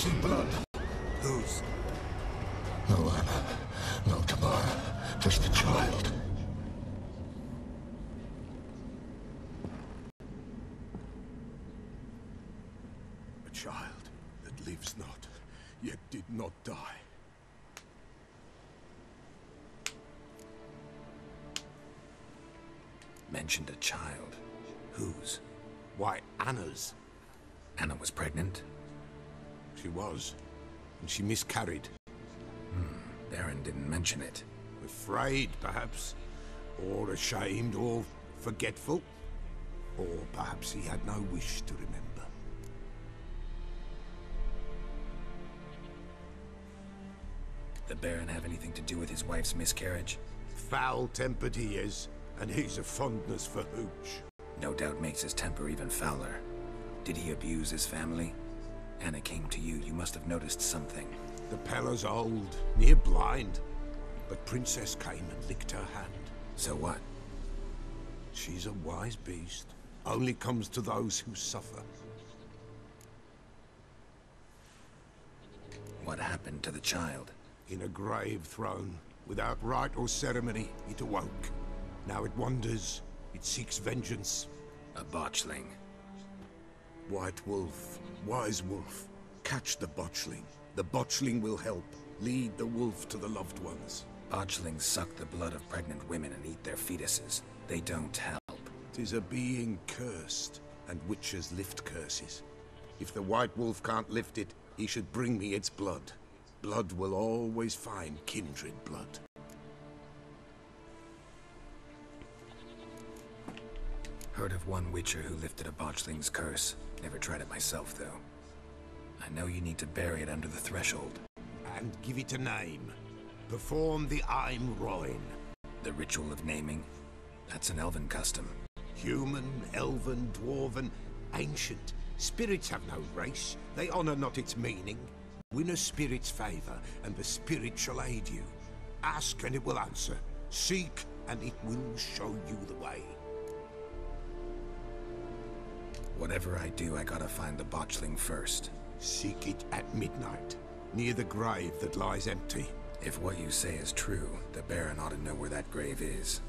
see blood. Whose? No Anna. No Tamara. Just a child. A child that lives not, yet did not die. Mentioned a child. Whose? Why, Anna's. Anna was pregnant? She was, and she miscarried. Baron didn't mention it. Afraid, perhaps, or ashamed, or forgetful. Or perhaps he had no wish to remember. Did the Baron have anything to do with his wife's miscarriage? Foul-tempered he is, and he's a fondness for hooch. No doubt makes his temper even fouler. Did he abuse his family? Anna came to you. You must have noticed something. The Pella's old, near blind, but Princess came and licked her hand. So what? She's a wise beast. Only comes to those who suffer. What happened to the child? In a grave thrown, without rite or ceremony, it awoke. Now it wanders, it seeks vengeance. A botchling. White wolf, wise wolf, catch the botchling. The botchling will help. Lead the wolf to the loved ones. Botchlings suck the blood of pregnant women and eat their fetuses. They don't help. 'Tis a being cursed, and witches lift curses. If the white wolf can't lift it, he should bring me its blood. Blood will always find kindred blood. Heard of one witcher who lifted a botchling's curse. Never tried it myself, though. I know you need to bury it under the threshold. And give it a name. Perform the Aim Roin. The ritual of naming? That's an elven custom. Human, elven, dwarven, ancient. Spirits have no race. They honor not its meaning. Win a spirit's favor, and the spirit shall aid you. Ask, and it will answer. Seek, and it will show you the way. Whatever I do, I gotta find the botchling first. Seek it at midnight, near the grave that lies empty. If what you say is true, the Baron ought to know where that grave is.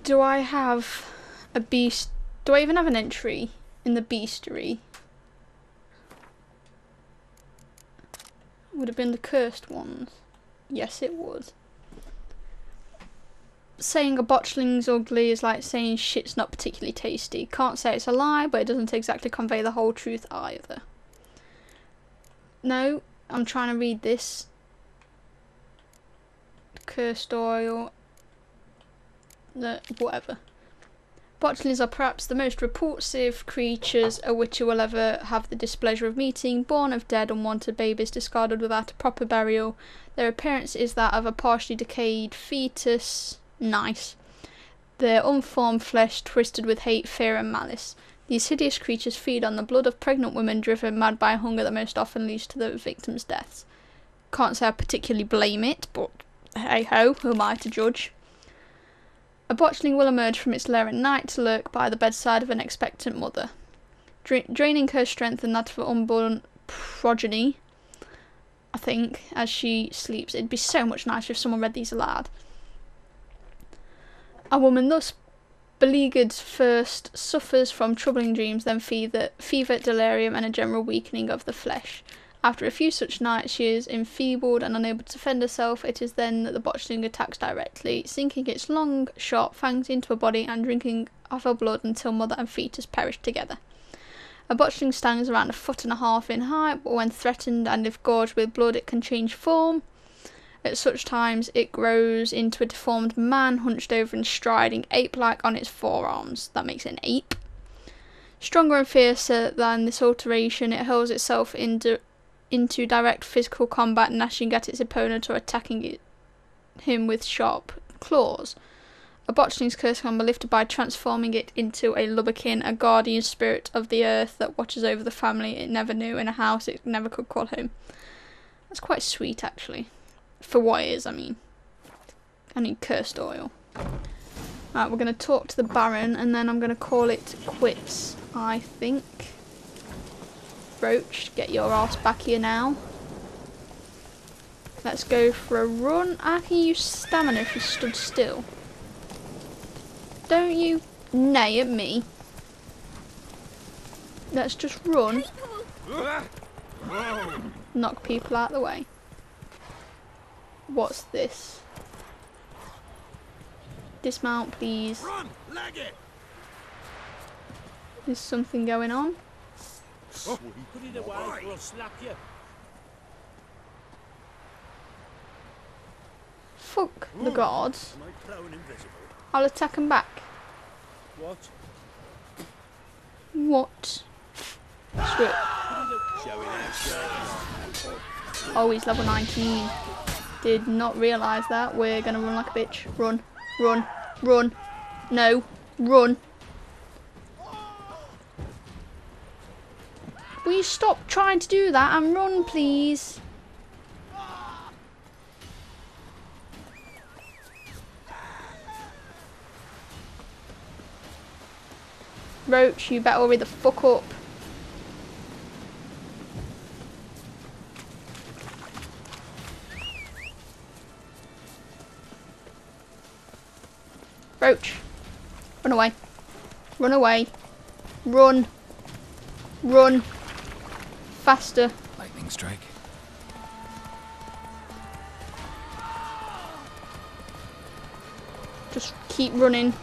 Do I have a beast? Do I even have an entry in the beastery? Would have been the cursed ones. Yes, it would. Saying a botchling's ugly is like saying shit's not particularly tasty. Can't say it's a lie, but it doesn't exactly convey the whole truth either. No, I'm trying to read this. Cursed oil. Whatever. Botchlings are perhaps the most repulsive creatures a witcher will ever have the displeasure of meeting. Born of dead, unwanted babies discarded without a proper burial. Their appearance is that of a partially decayed fetus. Nice. Their unformed flesh twisted with hate, fear and malice. These hideous creatures feed on the blood of pregnant women driven mad by hunger that most often leads to the victims' deaths. Can't say I particularly blame it, but hey ho, who am I to judge? A botchling will emerge from its lair at night to lurk by the bedside of an expectant mother, draining her strength and that of her unborn progeny, I think, as she sleeps. It'd be so much nicer if someone read these aloud. A woman thus beleaguered first suffers from troubling dreams, then fever, delirium, and a general weakening of the flesh. After a few such nights, she is enfeebled and unable to defend herself. It is then that the botchling attacks directly, sinking its long, sharp fangs into her body and drinking of her blood until mother and fetus perish together. A botchling stands around 1.5 feet in height, but when threatened and if gorged with blood, it can change form. At such times, it grows into a deformed man, hunched over and striding ape-like on its forearms. That makes it an ape. Stronger and fiercer than this alteration, it hurls itself into direct physical combat, gnashing at its opponent or attacking him with sharp claws. A botchling's curse can be lifted by transforming it into a lubberkin, a guardian spirit of the earth that watches over the family it never knew in a house it never could call home. That's quite sweet, actually. For what it is, I mean. I need cursed oil. Right, we're going to talk to the Baron and then I'm going to call it quits, I think. Roach, get your ass back here now. Let's go for a run. How can you use stamina if you stood still? Don't you neigh at me. Let's just run. Knock people out of the way. What's this? Dismount, please. Run, leg it. There's something going on. Put it away or I'll slap you. Fuck the gods. Am I prone invisible? I'll attack them back. What? What? Screw it. Showing out. Oh, he's level 19. Did not realise that. We're gonna run like a bitch. Run. Run. Run. No. Run. Will you stop trying to do that and run, please? Roach, you better hurry the fuck up. Roach, run away. Run away. Run. Run. Faster. Lightning strike. Just keep running.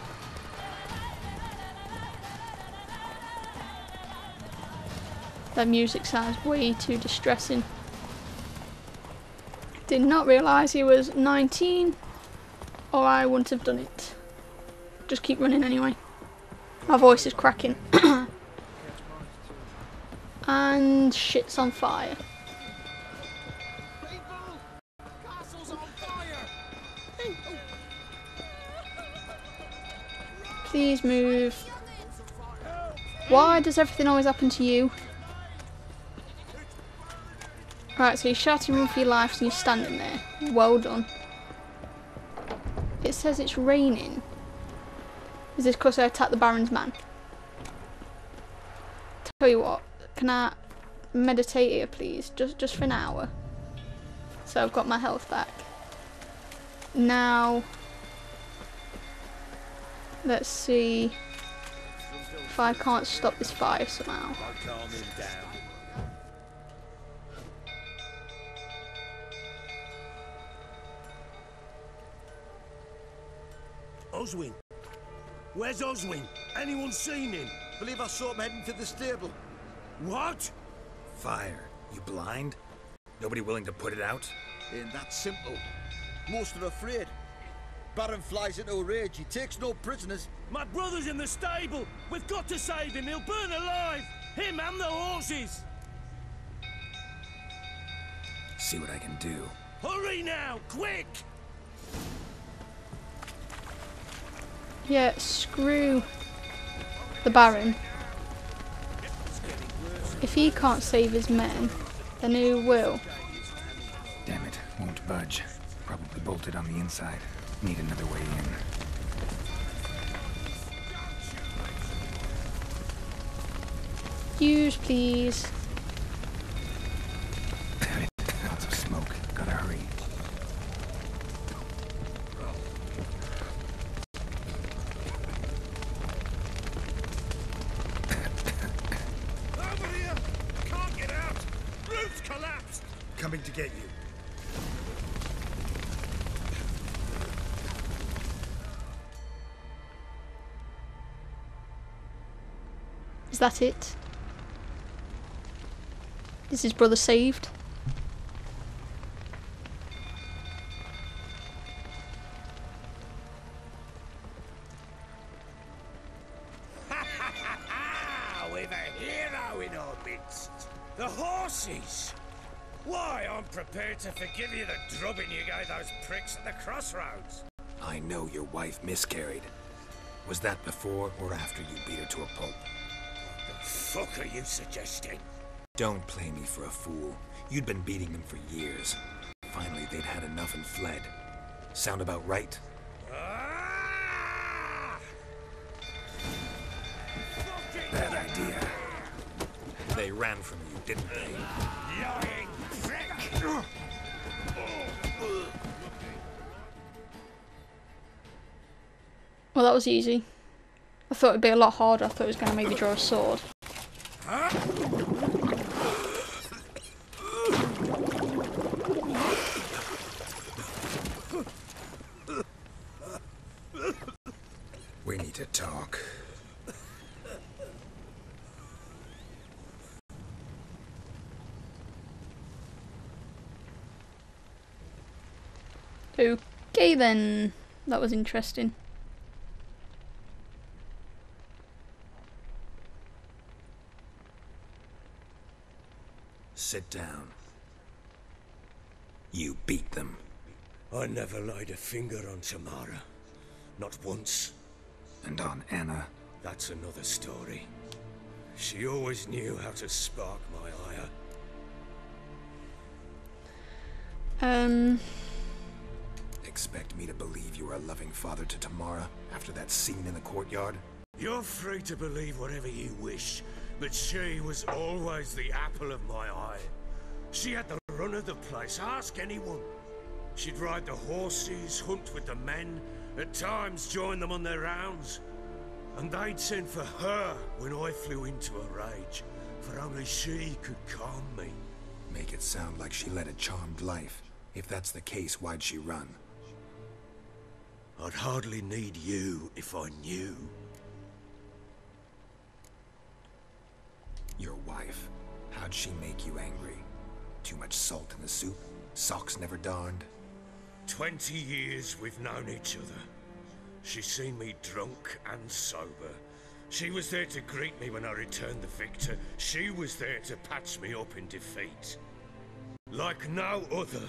That music sounds way too distressing. Did not realise he was 19 or I wouldn't have done it. Just keep running anyway. My voice is cracking. And shit's on fire. Please move. Why does everything always happen to you? Right, so you're shouting run for your life and you're standing there. Well done. It says it's raining. Is this because I attacked the Baron's man? Tell you what, can I meditate here please? Just for an hour. So I've got my health back. Now, let's see if I can't stop this fire somehow. Calm him down. Oswin? Where's Oswin? Anyone seen him? Believe I saw him heading to the stable. What? Fire. You blind? Nobody willing to put it out? Ain't that simple. Most are afraid. Baron flies into a rage. He takes no prisoners. My brother's in the stable. We've got to save him. He'll burn alive. Him and the horses. See what I can do. Hurry now, quick! Yeah, screw the Baron. If he can't save his men, then who will? Damn it, won't budge. Probably bolted on the inside. Need another way in. Use, please. Lots of smoke. Gotta hurry. Over here! Can't get out! Roof's collapsed! Coming to get you. Is that it? Is his brother saved? We've a hero in our midst. The horses! Why, I'm prepared to forgive you the drubbing you gave those pricks at the crossroads. I know your wife miscarried. Was that before or after you beat her to a pulp? The fuck are you suggesting? Don't play me for a fool. You'd been beating them for years. Finally, they'd had enough and fled. Sound about right? Ah! They ran from you, didn't they? Lying prick! Well, that was easy. I thought it'd be a lot harder. I thought it was going to maybe draw a sword. We need to talk. Okay then. That was interesting. Sit down. You beat them. I never laid a finger on Tamara. Not once. And on Anna. That's another story. She always knew how to spark my ire. Expect me to believe you are a loving father to Tamara after that scene in the courtyard? You're free to believe whatever you wish, but she was always the apple of my eye. She had the run of the place, ask anyone. She'd ride the horses, hunt with the men, at times join them on their rounds. And they'd send for her when I flew into a rage, for only she could calm me. Make it sound like she led a charmed life. If that's the case, why'd she run? I'd hardly need you if I knew. Your wife. How'd she make you angry? Too much salt in the soup? Socks never darned? 20 years we've known each other. She's seen me drunk and sober. She was there to greet me when I returned the victor. She was there to patch me up in defeat. Like no other,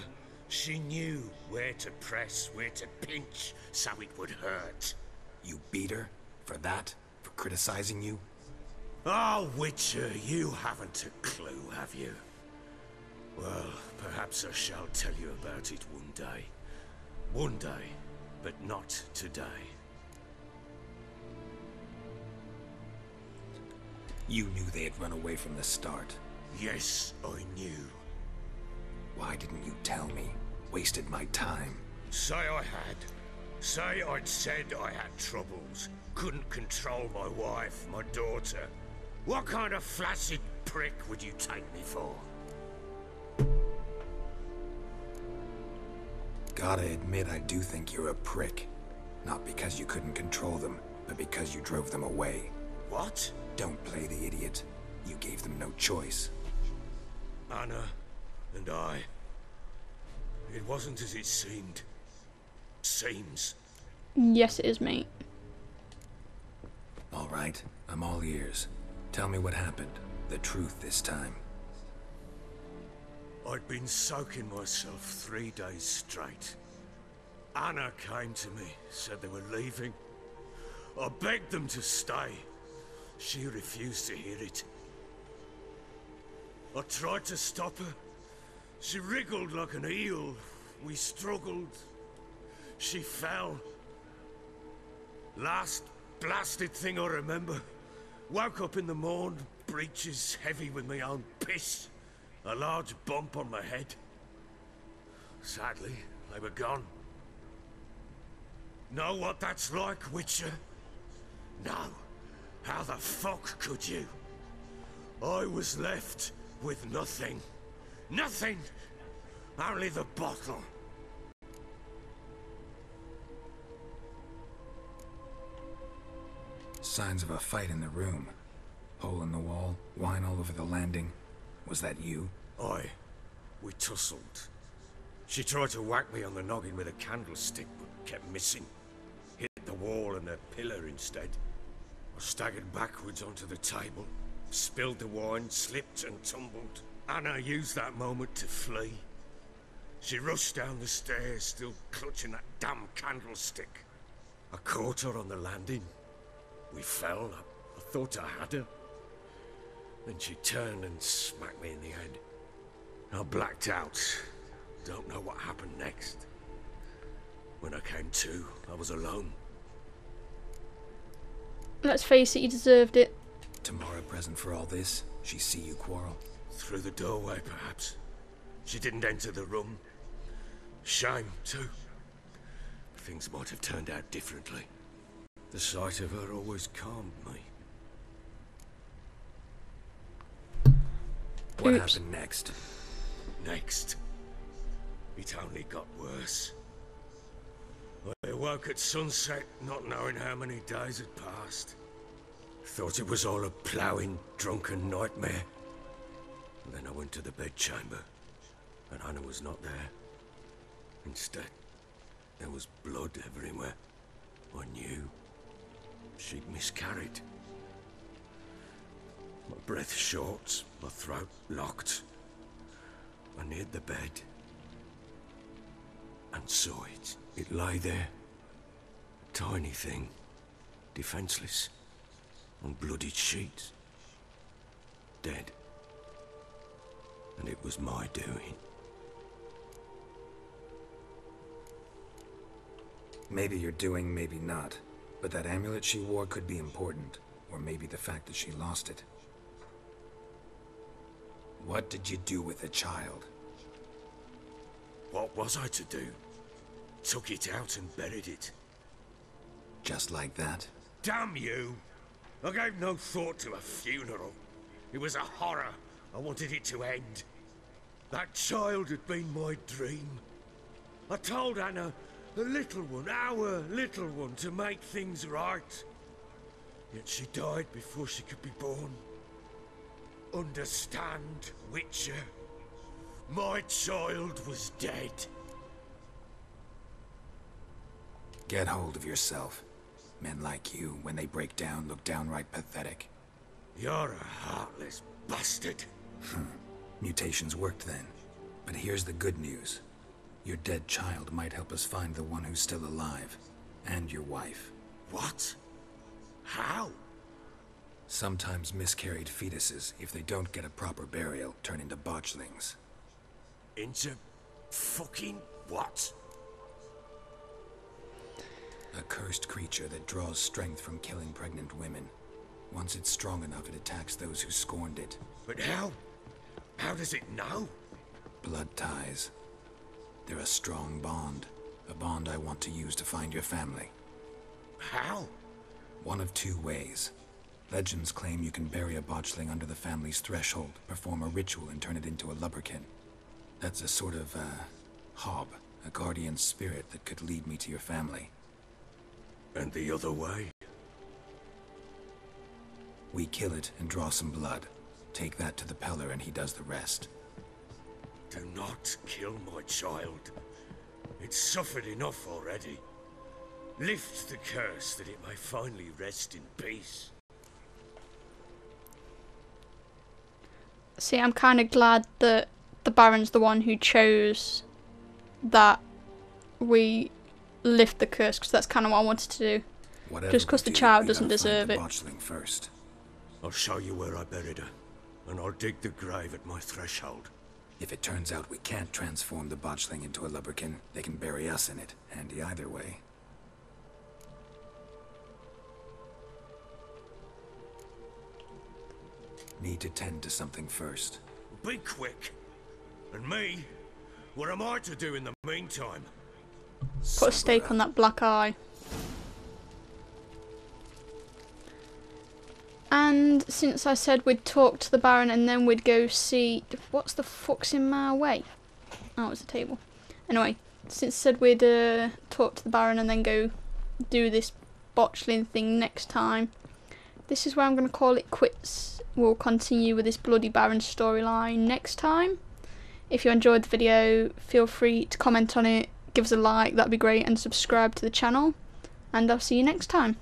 she knew where to press, where to pinch, so it would hurt. You beat her? For that? For criticizing you? Oh, Witcher, you haven't a clue, have you? Well, perhaps I shall tell you about it one day. One day, but not today. You knew they had run away from the start. Yes, I knew. Why didn't you tell me? Wasted my time. Say I had. Say I'd said I had troubles. Couldn't control my wife, my daughter. What kind of flaccid prick would you take me for? Gotta admit, I do think you're a prick. Not because you couldn't control them, but because you drove them away. What? Don't play the idiot. You gave them no choice. Anna and I... It wasn't as it seemed. Seems. Yes, it is, mate. All right, I'm all ears. Tell me what happened. The truth this time. I'd been soaking myself 3 days straight. Anna came to me, said they were leaving. I begged them to stay. She refused to hear it. I tried to stop her. She wriggled like an eel. We struggled. She fell. Last blasted thing I remember. Woke up in the morn, breeches heavy with my own piss. A large bump on my head. Sadly, they were gone. Know what that's like, Witcher? No. How the fuck could you? I was left with nothing. Nothing! Only the bottle. Signs of a fight in the room. Hole in the wall, wine all over the landing. Was that you? Aye. We tussled. She tried to whack me on the noggin with a candlestick, but kept missing. Hit the wall and a pillar instead. I staggered backwards onto the table, spilled the wine, slipped and tumbled. Anna used that moment to flee. She rushed down the stairs, still clutching that damn candlestick. I caught her on the landing. We fell. I thought I had her. Then she turned and smacked me in the head. I blacked out. Don't know what happened next. When I came to, I was alone. Let's face it, you deserved it. Tamara present for all this? She see you quarrel? Through the doorway, perhaps. She didn't enter the room. Shame, too. Things might have turned out differently. The sight of her always calmed me. What Oops. happened next? Next, it only got worse. I awoke at sunset, not knowing how many days had passed. Thought it was all a ploughing, drunken nightmare. And then I went to the bedchamber, and Anna was not there. Instead, there was blood everywhere. I knew she'd miscarried. My breath short, my throat locked. I neared the bed and saw it. It lay there, a tiny thing, defenseless, on bloodied sheets, dead. And it was my doing. Maybe you're doing, maybe not. But that amulet she wore could be important. Or maybe the fact that she lost it. What did you do with the child? What was I to do? Took it out and buried it. Just like that? Damn you! I gave no thought to a funeral. It was a horror. I wanted it to end. That child had been my dream. I told Anna, the little one, our little one, to make things right. Yet she died before she could be born. Understand, Witcher? My child was dead. Get hold of yourself. Men like you, when they break down, look downright pathetic. You're a heartless bastard. Mutations worked then. But here's the good news. Your dead child might help us find the one who's still alive. And your wife. What? How? Sometimes miscarried fetuses, if they don't get a proper burial, turn into botchlings. Into fucking what? A cursed creature that draws strength from killing pregnant women. Once it's strong enough, it attacks those who scorned it. But how? How does it know? Blood ties. They're a strong bond. A bond I want to use to find your family. How? One of two ways. Legends claim you can bury a botchling under the family's threshold, perform a ritual and turn it into a lubberkin. That's a sort of, hob, a guardian spirit that could lead me to your family. And the other way? We kill it and draw some blood. Take that to the Peller and he does the rest. Do not kill my child. It's suffered enough already. Lift the curse that it may finally rest in peace. See, I'm kind of glad that the Baron's the one who chose that we lift the curse, because that's kind of what I wanted to do. Whatever Just because the child doesn't deserve it. Botchling first. I'll show you where I buried her, and I'll dig the grave at my threshold. If it turns out we can't transform the botchling into a lubberkin, they can bury us in it. Handy either way. Need to tend to something first. Be quick. And me? What am I to do in the meantime? Put a stake on that black eye. And since I said we'd talk to the Baron and then we'd go see... What's the fuck's in my way? Oh, it was a table. Anyway, since I said we'd talk to the Baron and then go do this botchling thing next time, this is where I'm going to call it quits. We'll continue with this Bloody Baron storyline next time. If you enjoyed the video, feel free to comment on it, give us a like, that'd be great, and subscribe to the channel. And I'll see you next time.